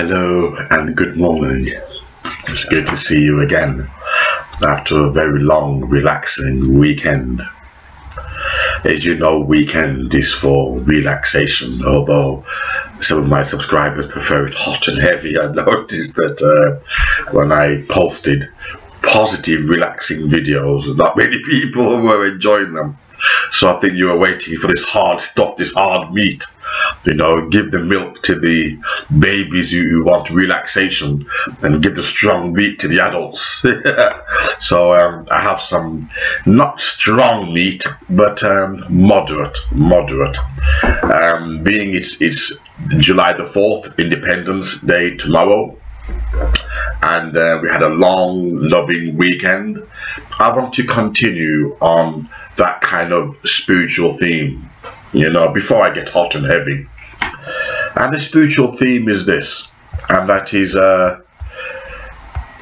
Hello and good morning. It's good to see you again after a very long, relaxing weekend. As you know, weekend is for relaxation, although some of my subscribers prefer it hot and heavy. I noticed that when I posted positive, relaxing videos, not many people were enjoying them. So I think you were waiting for this hard stuff, this hard meat. You know, give the milk to the babies who want relaxation, and give the strong meat to the adults. So I have some not strong meat, but moderate. Being it's July the 4th, Independence Day tomorrow, and we had a long, loving weekend. I want to continue on that kind of spiritual theme, you know, before I get hot and heavy. And the spiritual theme is this, and that is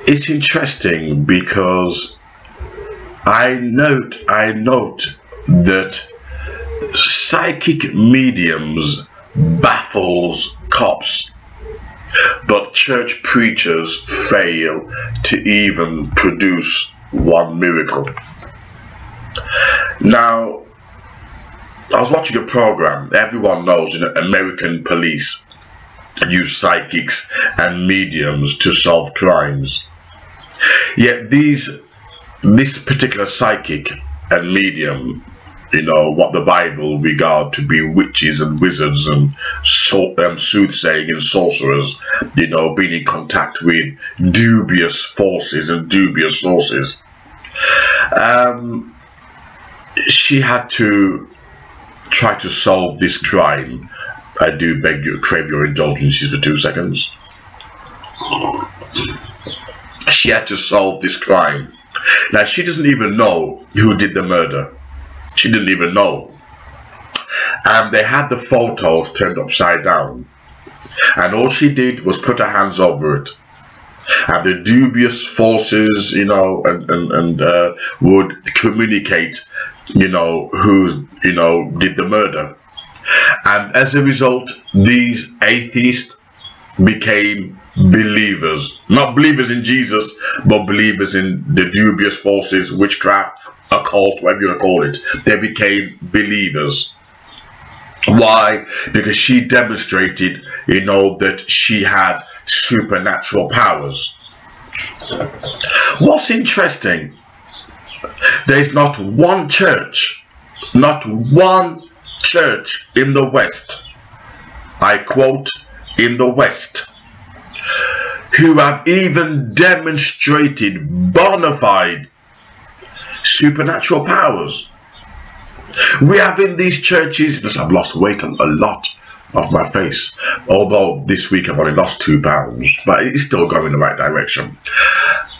it's interesting because I note that psychic mediums baffles cops, but church preachers fail to even produce one miracle. Now, I was watching a program. Everyone knows, you know, American police use psychics and mediums to solve crimes. Yet this particular psychic and medium, you know, what the Bible regard to be witches and wizards and soothsaying and sorcerers, you know, being in contact with dubious forces and dubious sources. She had to try to solve this crime. I do beg you, crave your indulgences for 2 seconds. She had to solve this crime. Now, she doesn't even know who did the murder. She didn't even know. And they had the photos turned upside down. And all she did was put her hands over it. And the dubious forces, you know, would communicate, you know, who, you know, did the murder. And as a result, these atheists became believers. Not believers in Jesus, but believers in the dubious forces, witchcraft, occult, whatever you want to call it. They became believers. Why? Because she demonstrated, you know, that she had supernatural powers. What's interesting, there's not one church in the West, I quote, in the West, who have even demonstrated bona fide supernatural powers. We have in these churches, because I've lost weight a lot off my face, although this week I've only lost 2 pounds, but it's still going in the right direction.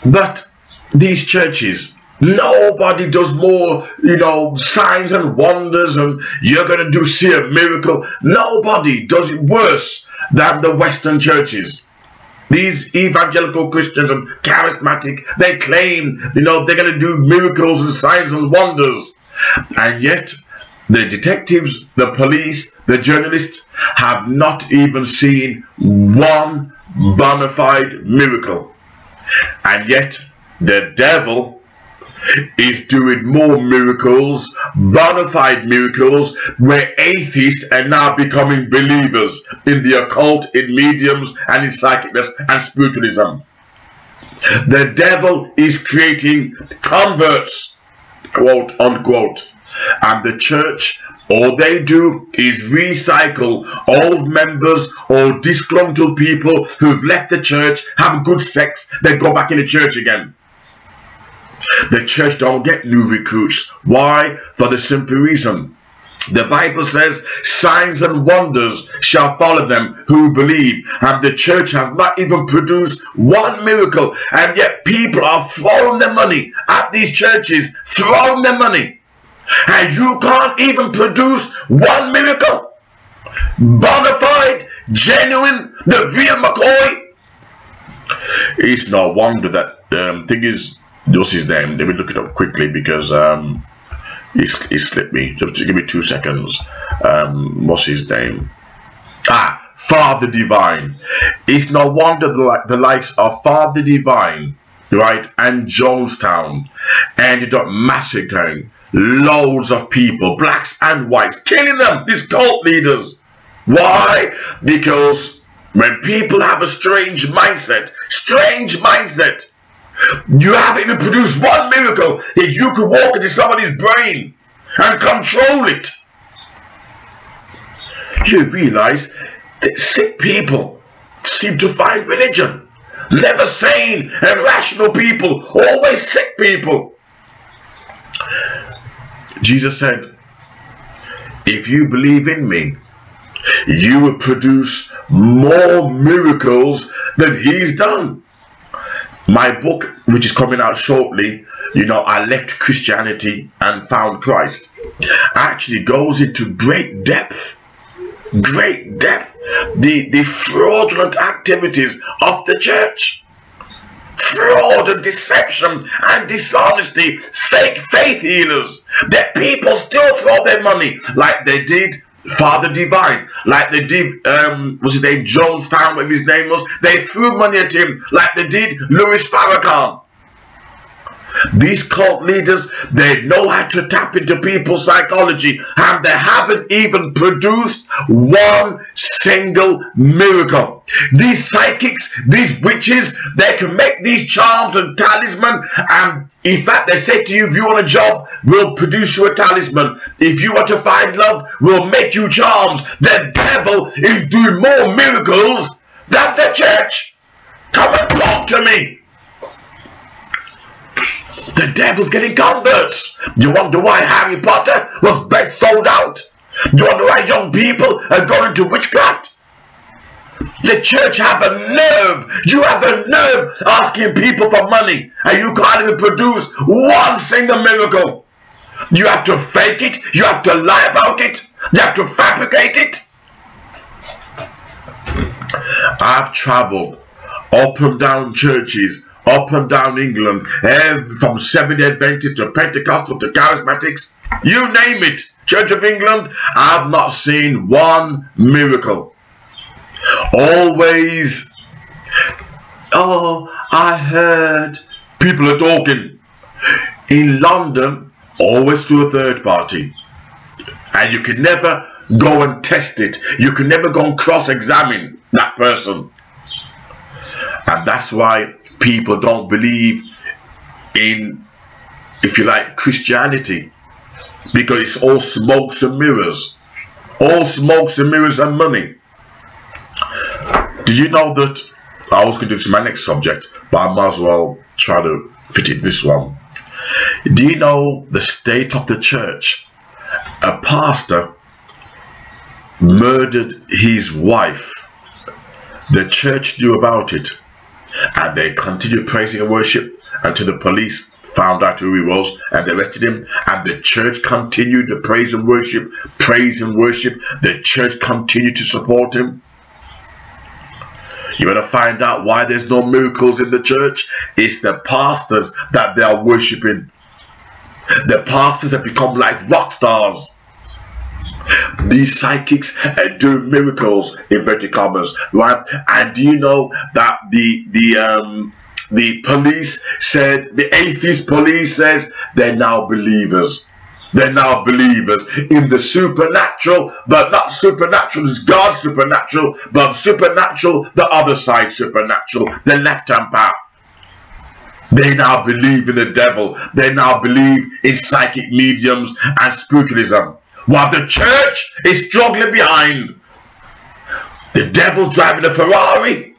But these churches, nobody does more, you know, signs and wonders, and you're going to see a miracle. Nobody does it worse than the Western churches. These evangelical Christians and charismatic, they claim, you know, they're going to do miracles and signs and wonders. And yet, the detectives, the police, the journalists have not even seen one bona fide miracle. And yet, the devil is doing more miracles, bona fide miracles, where atheists are now becoming believers in the occult, in mediums, and in psychicness and spiritualism. The devil is creating converts, quote unquote, and the church, all they do is recycle old members or disgruntled people who've left the church, have good sex, then go back in the church again. The church don't get new recruits. Why? For the simple reason, the Bible says signs and wonders shall follow them who believe, and the church has not even produced one miracle, and yet people are throwing their money at these churches, throwing their money, and you can't even produce one miracle. Bona fide, genuine, the real McCoy. It's no wonder that thing is, what's his name? Let me look it up quickly because he slipped me. Just give me 2 seconds. What's his name? Father Divine. It's no wonder the likes of Father Divine, right, and Jonestown ended up massacring loads of people, blacks and whites, killing them, these cult leaders. Why? Because when people have a strange mindset, you haven't even produced one miracle that you could walk into somebody's brain and control it. You realize that sick people seem to find religion. Never sane and rational people, always sick people. Jesus said, if you believe in me, you will produce more miracles than he's done. My book, which is coming out shortly, I left Christianity and found Christ, actually goes into great depth, the fraudulent activities of the church. Fraud and deception and dishonesty, fake faith healers, that people still throw their money like they did Father Divine, like they did what's his name, Jonestown, whatever his name was. They threw money at him like they did Louis Farrakhan. These cult leaders, they know how to tap into people's psychology, and they haven't even produced one single miracle. These psychics, these witches, they can make these charms and talisman, and in fact they say to you, if you want a job, we'll produce you a talisman. If you want to find love, we'll make you charms. The devil is doing more miracles than the church. Come and talk to me. The devil's getting converts. You wonder why Harry Potter was best sold out? You wonder why young people are going into witchcraft? The church have a nerve. You have a nerve asking people for money, and you can't even produce one single miracle. You have to fake it. You have to lie about it. You have to fabricate it. I've traveled up and down churches, up and down England, from Seventh-day Adventist to Pentecostal to Charismatics, you name it, Church of England. I've not seen one miracle. Always, oh, I heard people are talking. In London, always through a third party, and you can never go and test it. You can never go and cross-examine that person, and that's why people don't believe in, if you like, Christianity, because it's all smokes and mirrors. All smokes and mirrors and money. Did you know that, I was going to do this in my next subject, but I might as well try to fit in this one. Do you know the state of the church? A pastor murdered his wife. The church knew about it, and they continued praising and worship until the police found out who he was and they arrested him, and the church continued to praise and worship. The church continued to support him. You want to find out why there's no miracles in the church? It's the pastors that they are worshipping. The pastors have become like rock stars. These psychics do miracles, inverted commas, right? And do you know that the police said, the atheist police says, they're now believers. They're now believers in the supernatural, but not supernatural is God's supernatural, but supernatural, the other side supernatural, the left-hand path. They now believe in the devil. They now believe in psychic mediums and spiritualism, while the church is struggling behind. The devil's driving a Ferrari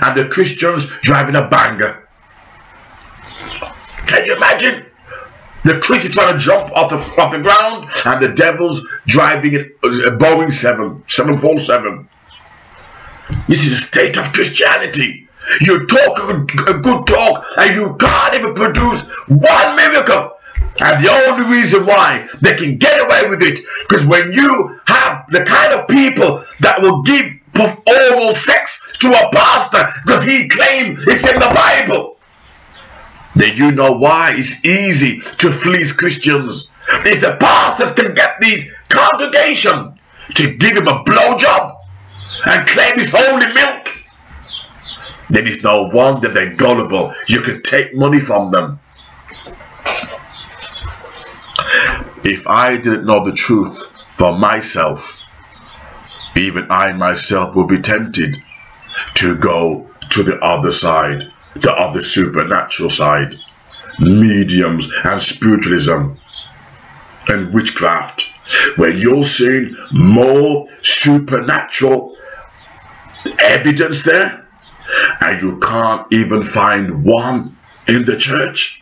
and the Christians driving a banger. Can you imagine? The Christians trying to jump off the ground, and the devil's driving a Boeing 747. This is the state of Christianity. You talk a good talk, and you can't even produce one miracle. And the only reason why they can get away with it, because when you have the kind of people that will give oral sex to a pastor because he claims it's in the Bible, then you know why it's easy to fleece Christians. If the pastors can get these congregations to give him a blowjob, and claim it's holy milk, then it's no wonder they're gullible. You can take money from them. If I didn't know the truth for myself, even I myself would be tempted to go to the other side, the other supernatural side, mediums and spiritualism and witchcraft. When you're seeing more supernatural evidence there, and you can't even find one in the church,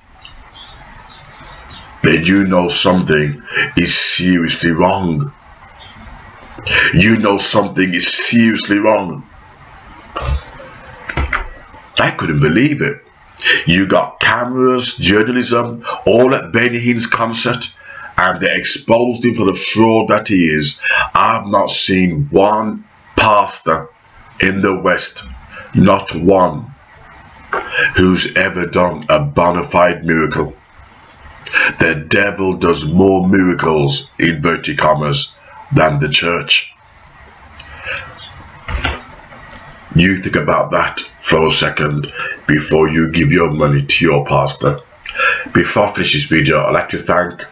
then you know something is seriously wrong. You know something is seriously wrong. I couldn't believe it. You got cameras, journalism, all at Benny Hinn's concert, and they exposed him for the fraud that he is. I've not seen one pastor in the West, not one, who's ever done a bona fide miracle. The devil does more miracles, in inverted commas, than the church. You think about that for a second before you give your money to your pastor. Before I finish this video, I'd like to thank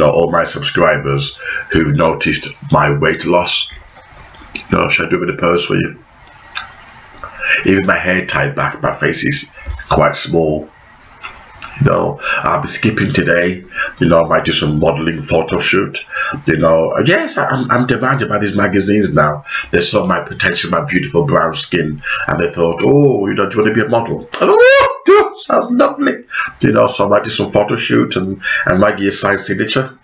all my subscribers who've noticed my weight loss. Should I do a bit of pose for you? Even my hair tied back, my face is quite small. I'll be skipping today. I might do some modeling photo shoot. Yes, I'm demanded by these magazines now. They saw my potential, my beautiful brown skin, and they thought, oh, do you want to be a model? Oh, sounds lovely. So I might do some photo shoot and might get a signed signature.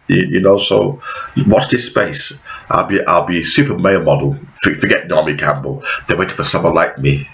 So watch this space. I'll be a super male model. Forget Naomi Campbell. They're waiting for someone like me.